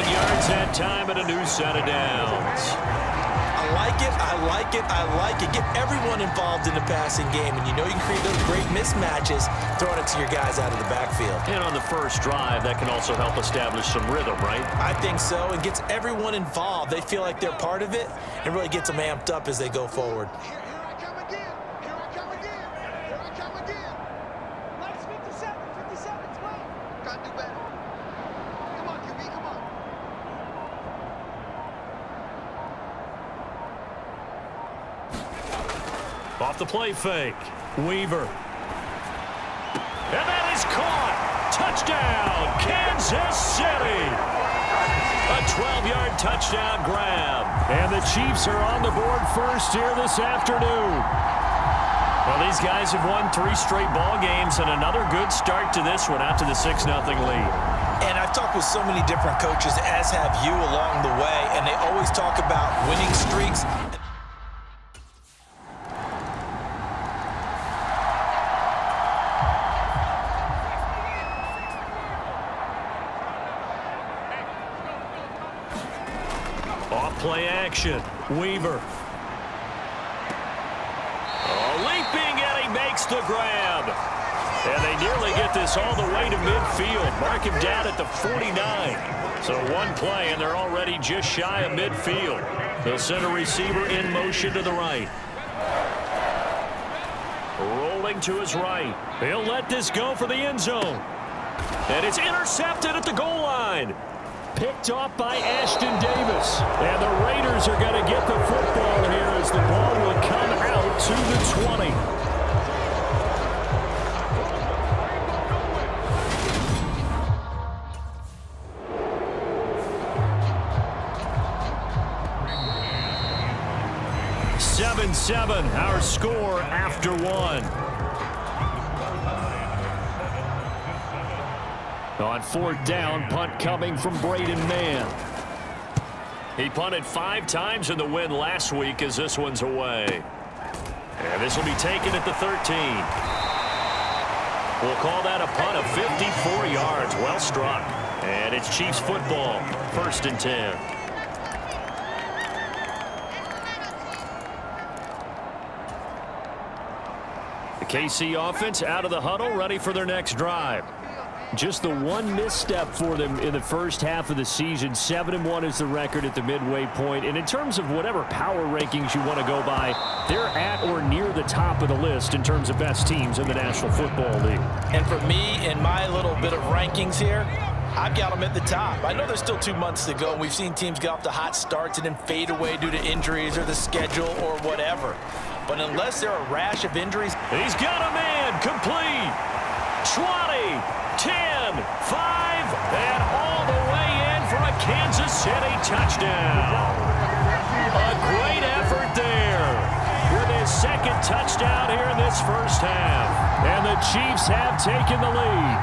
7 yards that time and a new set of downs. I like it, I like it, I like it. Get everyone involved in the passing game, and you know you can create those great mismatches throwing it to your guys out of the backfield. And on the first drive, that can also help establish some rhythm, right? I think so, and gets everyone involved. They feel like they're part of it, and really gets them amped up as they go forward. Here I come again. Here I come again. Here I come again. Nice 57, 57, 12. Got to do better. Come on, QB, come on. Off the play fake. Weaver. And that is caught. Touchdown, Kansas City. A 12-yard touchdown grab. And the Chiefs are on the board first here this afternoon. Well, these guys have won 3 straight ball games and another good start to this one out to the 6-0 lead. And I've talked with so many different coaches, as have you along the way, and they always talk about winning streaks. Play action. Weaver. Oh, leaping, and he makes the grab. And they nearly get this all the way to midfield. Mark him down at the 49. So one play, and they're already just shy of midfield. They'll send a receiver in motion to the right. Rolling to his right. He'll let this go for the end zone. And it's intercepted at the goal line. Picked off by Ashton Davis. And the Raiders are going to get the football here as the ball will come out to the 20. Seven, our score after one. On 4th down, punt coming from Braden Mann. He punted 5 times in the win last week as this one's away. And this will be taken at the 13. We'll call that a punt of 54 yards. Well struck. And it's Chiefs football. 1st and 10. The KC offense out of the huddle, ready for their next drive. Just the one misstep for them in the first half of the season. 7-1 is the record at the midway point. And in terms of whatever power rankings you want to go by, they're at or near the top of the list in terms of best teams in the National Football League. And for me, in my little bit of rankings here, I've got them at the top. I know there's still 2 months to go. We've seen teams get off to hot starts and then fade away due to injuries or the schedule or whatever. But unless there are a rash of injuries. He's got a man complete. 20. 10, 5, and all the way in for a Kansas City touchdown. A great effort there with his 2nd touchdown here in this first half. And the Chiefs have taken the lead.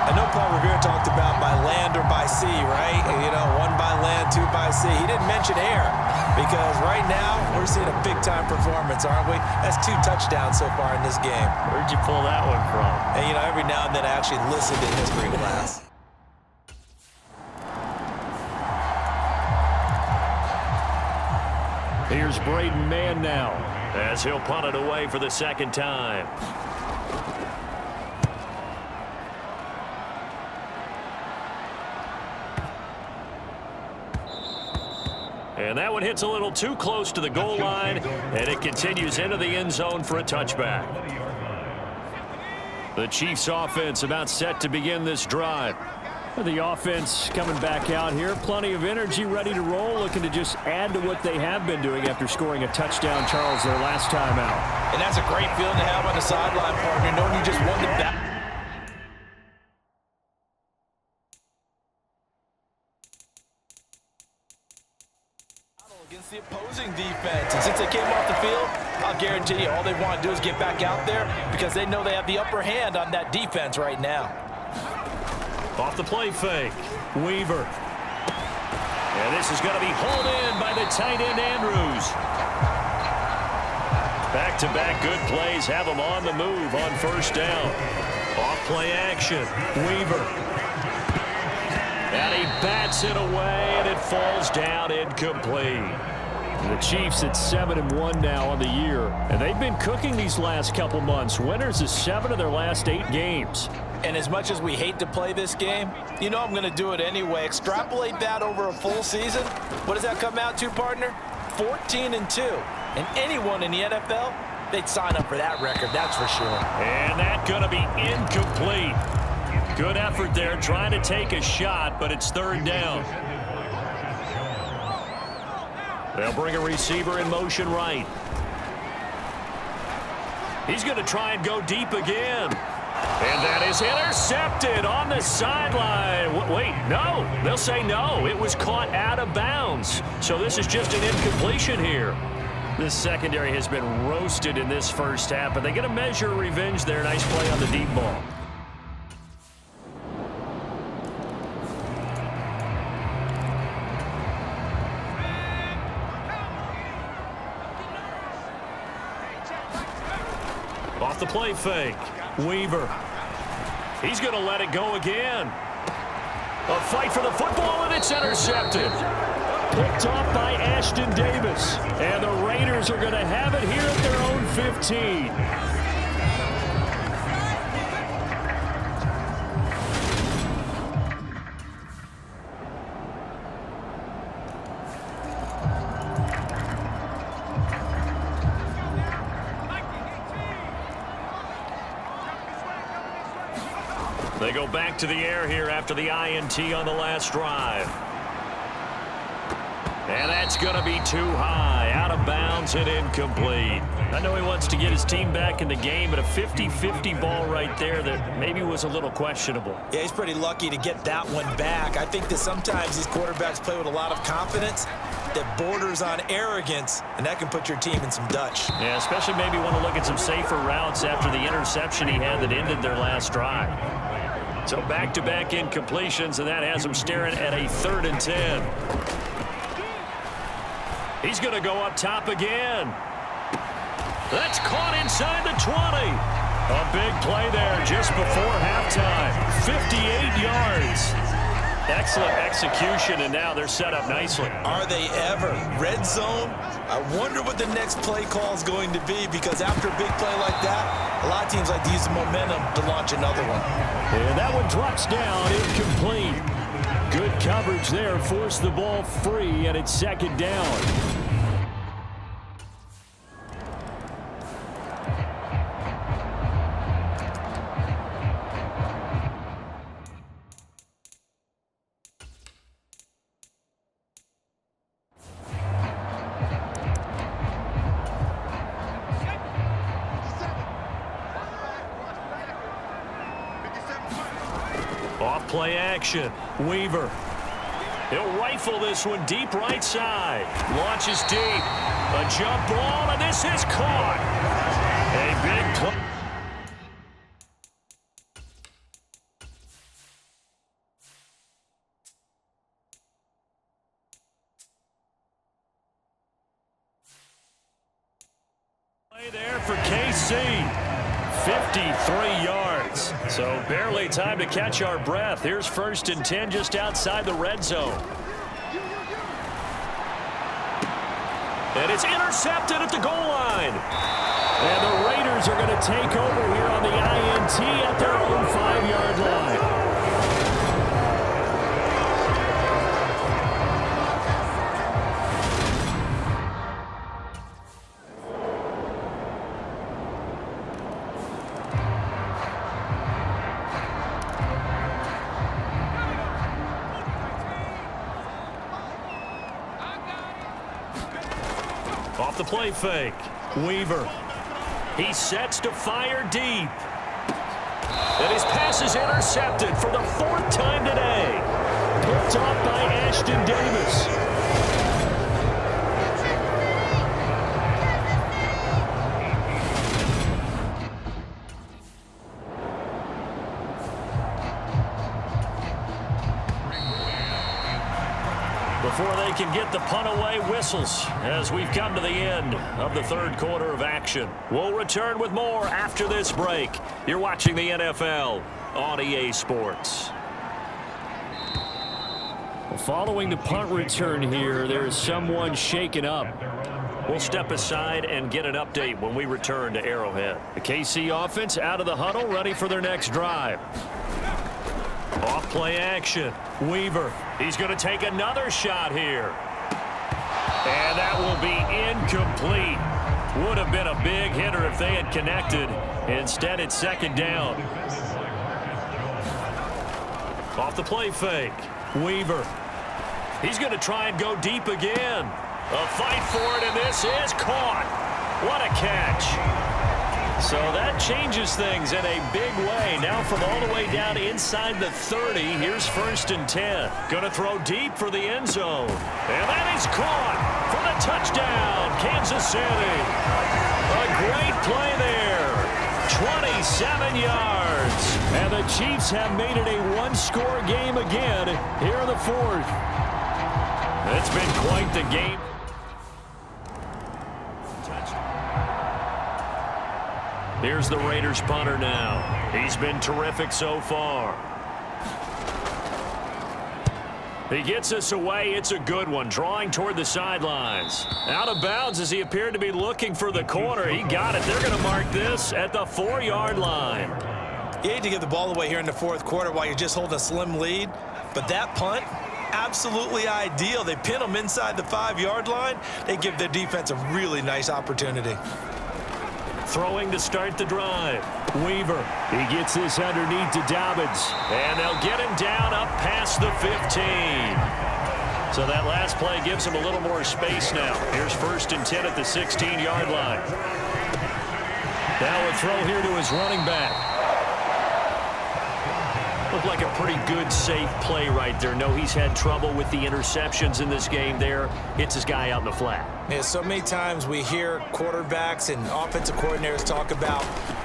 I know Paul Revere talked about by land or by sea, right? You know, 1 by land, 2 by sea. He didn't mention air because right now we're seeing a big-time performance, aren't we? That's 2 touchdowns so far in this game. Where'd you pull that one from? And, you know, every now and then I actually listen to history class. Here's Braden Mann now as he'll punt it away for the 2nd time. And that one hits a little too close to the goal line, and it continues into the end zone for a touchback. The Chiefs offense about set to begin this drive. The offense coming back out here. Plenty of energy, ready to roll, looking to just add to what they have been doing after scoring a touchdown, Charles, their last time out. And that's a great feeling to have on the sideline, partner, knowing you just won the battle. Against the opposing defense. And since they came off the field, I'll guarantee you all they want to do is get back out there because they know they have the upper hand on that defense right now. Off the play fake. Weaver. And this is going to be hauled in by the tight end Andrews. Back-to-back good plays have them on the move on 1st down. Off play action. Weaver. And he bats it away, and it falls down incomplete. The Chiefs at 7-1 now on the year, and they've been cooking these last couple months. Winners of 7 of their last 8 games. And as much as we hate to play this game, you know I'm going to do it anyway. Extrapolate that over a full season. What does that come out to, partner? 14-2. And anyone in the NFL, they'd sign up for that record, that's for sure. And that's going to be incomplete. Good effort there trying to take a shot, but it's third down. They'll bring a receiver in motion right. He's going to try and go deep again. And that is intercepted on the sideline. Wait, no. They'll say no. It was caught out of bounds. So this is just an incompletion here. This secondary has been roasted in this first half, but they get a measure of revenge there. Nice play on the deep ball. Off the play fake. Weaver. He's going to let it go again. A fight for the football, and it's intercepted. Picked off by Ashton Davis. And the Raiders are going to have it here at their own 15. They go back to the air here after the INT on the last drive. And that's going to be too high. Out of bounds and incomplete. I know he wants to get his team back in the game, but a 50-50 ball right there that maybe was a little questionable. Yeah, he's pretty lucky to get that one back. I think that sometimes these quarterbacks play with a lot of confidence that borders on arrogance, and that can put your team in some Dutch. Yeah, especially maybe want to look at some safer routes after the interception he had that ended their last drive. So back-to-back incompletions, and that has him staring at a 3rd and 10. He's going to go up top again. That's caught inside the 20. A big play there just before halftime. 58 yards. Excellent execution, and now they're set up nicely. Are they ever? Red zone? I wonder what the next play call is going to be, because after a big play like that, a lot of teams like to use the momentum to launch another one. And that one drops down, incomplete. Good coverage there, forced the ball free, and it's 2nd down. Off play action. Weaver. He'll rifle this one deep right side. Launches deep. A jump ball, and this is caught. A big play. Play there for KC. 53 yards. So barely time to catch our breath. Here's 1st and 10 just outside the red zone. And it's intercepted at the goal line. And the Raiders are going to take over here on the INT at their own 5-yard line. Off the play fake. Weaver. He sets to fire deep. And his pass is intercepted for the 4th time today. Picked off by Ashton Davis. Before they can get the punt away, whistles as we've come to the end of the 3rd quarter of action. We'll return with more after this break. You're watching the NFL on EA Sports. Following the punt return here, there's someone shaken up. We'll step aside and get an update when we return to Arrowhead. The KC offense out of the huddle, ready for their next drive. Off play action. Weaver. He's going to take another shot here. And that will be incomplete. Would have been a big hitter if they had connected. Instead, it's second down. Off the play fake. Weaver. He's going to try and go deep again. A fight for it, and this is caught. What a catch. So that changes things in a big way. Now from all the way down inside the 30, here's 1st and 10. Going to throw deep for the end zone. And that is caught for the touchdown, Kansas City. A great play there. 27 yards. And the Chiefs have made it a one-score game again here in the 4th. It's been quite the game. Here's the Raiders punter now. He's been terrific so far. He gets us away. It's a good one. Drawing toward the sidelines. Out of bounds as he appeared to be looking for the corner. He got it. They're going to mark this at the 4-yard line. You hate to give the ball away here in the 4th quarter while you're just holding a slim lead. But that punt, absolutely ideal. They pin them inside the 5-yard line. They give their defense a really nice opportunity. Throwing to start the drive. Weaver. He gets this underneath to Dobbins. And they'll get him down up past the 15. So that last play gives him a little more space now. Here's 1st and 10 at the 16-yard line. Now a throw here to his running back. Looked like a pretty good, safe play right there. No, he's had trouble with the interceptions in this game there. Hits his guy out in the flat. Yeah, so many times we hear quarterbacks and offensive coordinators talk about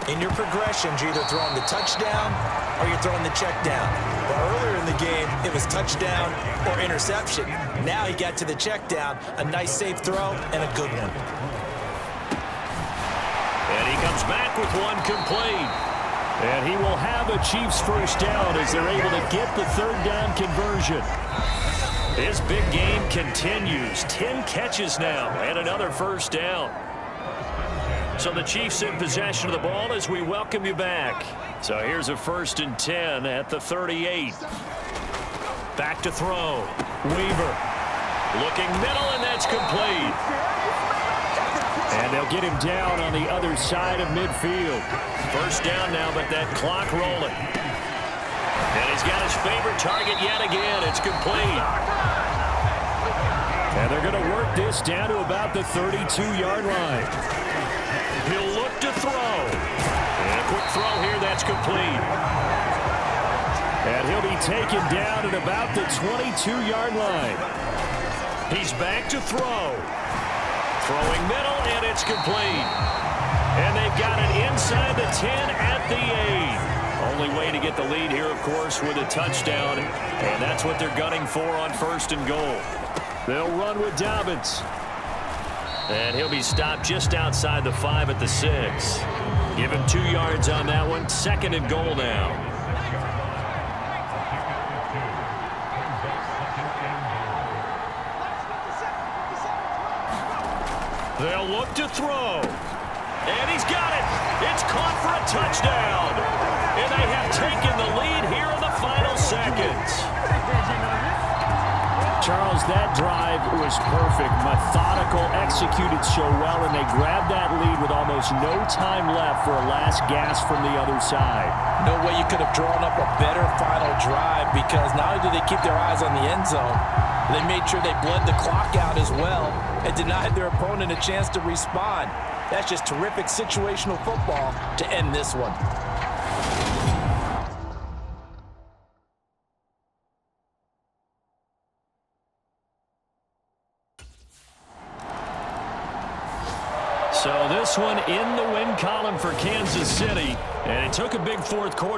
in your progressions, you're either throwing the touchdown or you're throwing the check down. But earlier in the game, it was touchdown or interception. Now he got to the check down, a nice safe throw and a good one. And he comes back with one complete. And he will have a Chiefs first down as they're able to get the 3rd down conversion. This big game continues. 10 catches now and another first down. So the Chiefs in possession of the ball as we welcome you back. So here's a 1st and 10 at the 38. Back to throw. Weaver looking middle, and that's complete. And they'll get him down on the other side of midfield. First down now, but that clock rolling. And he's got his favorite target yet again. It's complete. And they're going to work this down to about the 32-yard line. He'll look to throw. And a quick throw here, that's complete. And he'll be taken down at about the 22-yard line. He's back to throw. Throwing middle, and it's complete. And they've got it inside the 10 at the 8. Only way to get the lead here, of course, with a touchdown. And that's what they're gunning for on 1st and goal. They'll run with Dobbins. And he'll be stopped just outside the 5 at the 6. Give him 2 yards on that one. 2nd and goal now. They'll look to throw. And he's got it. It's caught for a touchdown. And they have taken the lead here in the final seconds. Charles, that drive was perfect. Methodical, executed so well, and they grabbed that lead with almost no time left for a last gasp from the other side. No way you could have drawn up a better final drive, because not only did they keep their eyes on the end zone, they made sure they bled the clock out as well and denied their opponent a chance to respond. That's just terrific situational football to end this one. So this one in the win column for Kansas City, and it took a big 4th quarter.